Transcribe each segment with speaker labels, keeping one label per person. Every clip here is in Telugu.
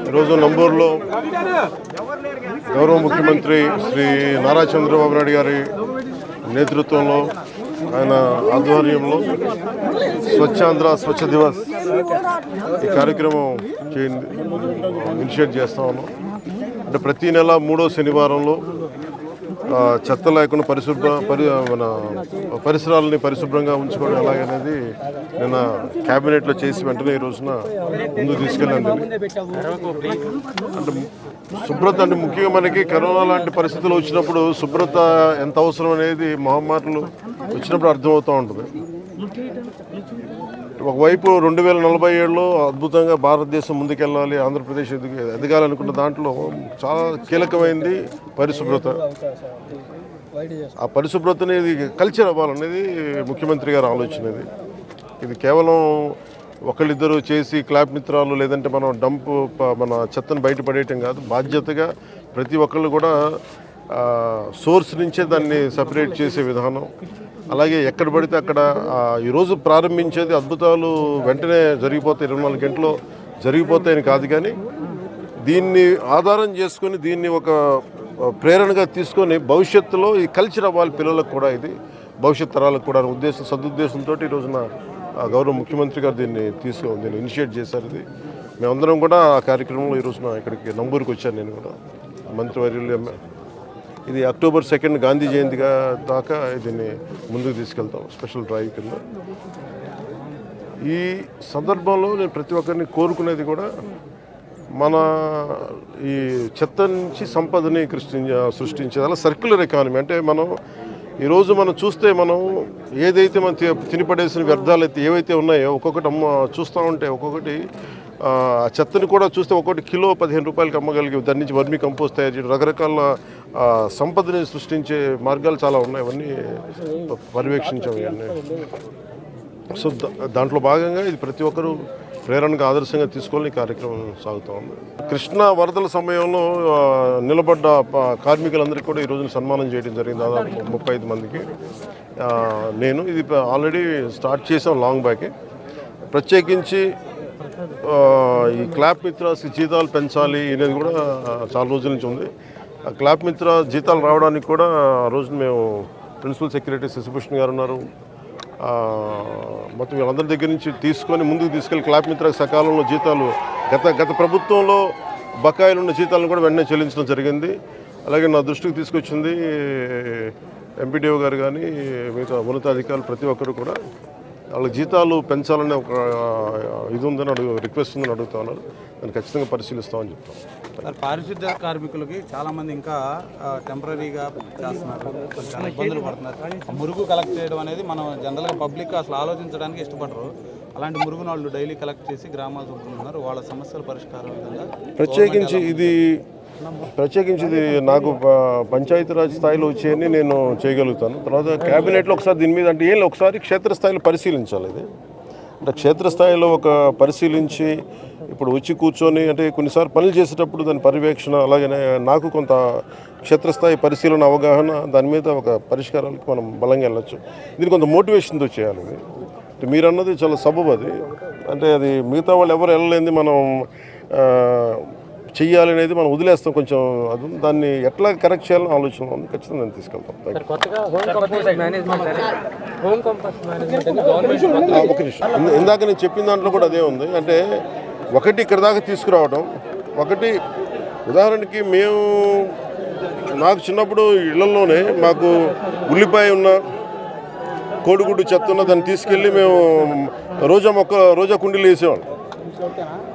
Speaker 1: ఈరోజు నంబూరులో గౌరవ ముఖ్యమంత్రి శ్రీ నారా చంద్రబాబు నాయుడు గారి నేతృత్వంలో ఆయన ఆధ్వర్యంలో స్వచ్ఛాంధ్ర స్వచ్ఛ దివస్ ఈ కార్యక్రమం ఇనిషియేట్ చేస్తా ఉన్నాం. అంటే ప్రతి నెల 3వ శనివారంలో చెత్త లేకుండా మన పరిసరాలని పరిశుభ్రంగా ఉంచుకోవడం ఎలాగనేది నిన్న క్యాబినెట్లో చేసి వెంటనే ఈ రోజున ముందుకు తీసుకెళ్ళాను. అంటే శుభ్రత అంటే ముఖ్యంగా మనకి కరోనా లాంటి పరిస్థితులు వచ్చినప్పుడు శుభ్రత ఎంత అవసరం అనేది మహమ్మారులు వచ్చినప్పుడు అర్థమవుతూ ఉంటుంది. ఒకవైపు 2047లో అద్భుతంగా భారతదేశం ముందుకెళ్ళాలి, ఆంధ్రప్రదేశ్ ఎదగాలనుకున్న దాంట్లో చాలా కీలకమైంది పరిశుభ్రత. ఆ పరిశుభ్రతని కల్చర్ అవ్వాలనేది ముఖ్యమంత్రి గారి ఆలోచన. ఇది కేవలం ఒకళ్ళిద్దరు చేసి క్లాప్ మిత్రాలు లేదంటే మనం మన చెత్తను బయటపడేయటం కాదు. బాధ్యతగా ప్రతి ఒక్కళ్ళు కూడా సోర్స్ నుంచే దాన్ని సపరేట్ చేసే విధానం. అలాగే ఎక్కడ పడితే అక్కడ ఈరోజు ప్రారంభించేది అద్భుతాలు వెంటనే జరిగిపోతాయి, 24 గంటల్లో జరిగిపోతాయని కాదు, కానీ దీన్ని ఆధారం చేసుకొని దీన్ని ఒక ప్రేరణగా తీసుకొని భవిష్యత్తులో ఈ కల్చర్ అవ్వాలి పిల్లలకు కూడా, ఇది భవిష్యత్ తరాలకు కూడా సదుద్దేశంతో ఈ రోజున గౌరవ ముఖ్యమంత్రి గారు దీన్ని ఇనిషియేట్ చేశారు. ఇది మేమందరం కూడా ఆ కార్యక్రమంలో ఈ రోజున ఇక్కడికి నంబూరుకి వచ్చాను. నేను కూడా మంత్రివర్యులు ఇది అక్టోబర్ 2 గాంధీ జయంతి దాకా దీన్ని ముందుకు తీసుకెళ్తాం స్పెషల్ డ్రైవ్ కింద. ఈ సందర్భంలో నేను ప్రతి ఒక్కరిని కోరుకునేది కూడా మన ఈ చెత్త నుంచి సంపదని సృష్టించేది అలా సర్క్యులర్ ఎకానమీ. అంటే ఈరోజు మనం చూస్తే మనం ఏదైతే మనం తినిపడేసిన వ్యర్థాలు అయితే ఏవైతే ఉన్నాయో ఒక్కొక్కటి చూస్తూ ఉంటే ఒక్కొక్కటి చెత్తని కూడా చూస్తే ఒక్కొక్కటి కిలో 15 రూపాయలకి అమ్మగలిగి దాని నుంచి వర్మీ కంపోస్ట్ తయారు చేయడం, రకరకాల సంపదని సృష్టించే మార్గాలు చాలా ఉన్నాయి. అవన్నీ పర్యవేక్షించాము ఇవన్నీ. సో దాంట్లో భాగంగా ఇది ప్రతి ఒక్కరూ ప్రేరణగా ఆదర్శంగా తీసుకోవాలని కార్యక్రమం సాగుతూ ఉంది. కృష్ణా వరదల సమయంలో నిలబడ్డ కార్మికులందరికీ కూడా ఈ రోజున సన్మానం చేయడం జరిగింది, దాదాపు 35 మందికి. నేను ఇది ఆల్రెడీ స్టార్ట్ చేసాం లాంగ్ బ్యాకే. ప్రత్యేకించి ఈ క్లాప్ మిత్రాస్ జీతాలు పెంచాలి అనేది కూడా చాలా రోజుల నుంచి ఉంది. ఆ క్లాప్ మిత్ర జీతాలు రావడానికి కూడా ఆ రోజున మేము ప్రిన్సిపల్ సెక్రటరీ శశిభూషణ్ గారు ఉన్నారు, మొత్తం వీళ్ళందరి దగ్గర నుంచి తీసుకొని ముందుకు తీసుకెళ్ళి క్లాప్ మిత్రకు సకాలంలో జీతాలు గత ప్రభుత్వంలో బకాయిలు ఉన్న జీతాలను కూడా వెంటనే చెల్లించడం జరిగింది. అలాగే నా దృష్టికి తీసుకొచ్చింది ఎంపీడీఓ గారు కానీ మిగతా ఉన్నతాధికారులు ప్రతి ఒక్కరు కూడా వాళ్ళ జీతాలు పెంచాలనే ఒక ఇది ఉందని రిక్వెస్ట్ ఉందని అడుగుతా ఉన్నారు. దాన్ని ఖచ్చితంగా పరిశీలిస్తామని చెప్తాం.
Speaker 2: సార్, పారిశుద్ధ్య కార్మికులకి చాలామంది ఇంకా టెంపరీగా చేస్తున్నారు, చాలా ఇబ్బందులు పడుతున్నారు. మురుగు కలెక్ట్ చేయడం అనేది మనం జనరల్గా పబ్లిక్ అసలు ఆలోచించడానికి ఇష్టపడరు. అలాంటి మురుగును వాళ్ళు డైలీ కలెక్ట్ చేసి గ్రామాలు చూపుతున్నారు. వాళ్ళ సమస్యల పరిష్కారం విధంగా ప్రత్యేకించి
Speaker 1: ఇది నాకు పంచాయతీరాజ్ స్థాయిలో వచ్చేయని నేను చేయగలుగుతాను. తర్వాత క్యాబినెట్లో ఒకసారి దీని మీద అంటే ఒకసారి క్షేత్రస్థాయిలో పరిశీలించాలి. ఇది అంటే క్షేత్రస్థాయిలో ఒక పరిశీలించి ఇప్పుడు వచ్చి కూర్చొని అంటే కొన్నిసార్లు పనులు చేసేటప్పుడు దాని పర్యవేక్షణ, అలాగనే నాకు కొంత క్షేత్రస్థాయి పరిశీలన అవగాహన, దాని మీద ఒక పరిష్కారాలకు మనం బలంగా వెళ్ళచ్చు. దీన్ని కొంత మోటివేషన్తో చేయాలి. ఇది మీరు అన్నది చాలా సబబు. అది అంటే అది మిగతా వాళ్ళు ఎవరు వెళ్ళలేంది మనం చెయ్యాలి అనేది మనం వదిలేస్తాం. కొంచెం అది దాన్ని ఎట్లా కరెక్ట్ చేయాలని ఆలోచన ఉంది. ఖచ్చితంగా నేను తీసుకెళ్తాం. ఒక నిమిషం, ఇందాక నేను చెప్పిన దాంట్లో కూడా అదే ఉంది. అంటే ఒకటి ఇక్కడ దాకా తీసుకురావడం, ఒకటి ఉదాహరణకి నాకు చిన్నప్పుడు ఇళ్లలోనే మాకు ఉల్లిపాయ ఉన్న కోడిగుడ్డు చెత్త ఉన్న దాన్ని తీసుకెళ్ళి మేము రోజా కుండీలు వేసేవాళ్ళం.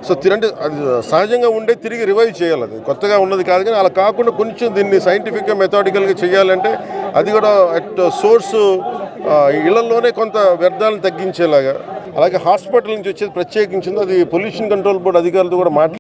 Speaker 1: సో అంటే అది సహజంగా ఉండే తిరిగి రివైవ్ చేయాలి. అది కొత్తగా ఉన్నది కాదు, కానీ అలా కాకుండా కొంచెం దీన్ని సైంటిఫిక్గా మెథాడికల్గా చేయాలంటే అది కూడా అట్ సోర్సు ఇళ్లలోనే కొంత వ్యర్థాలను తగ్గించేలాగా. అలాగే హాస్పిటల్ నుంచి వచ్చేది ప్రత్యేకించింది, అది పొల్యూషన్ కంట్రోల్ బోర్డు అధికారులతో కూడా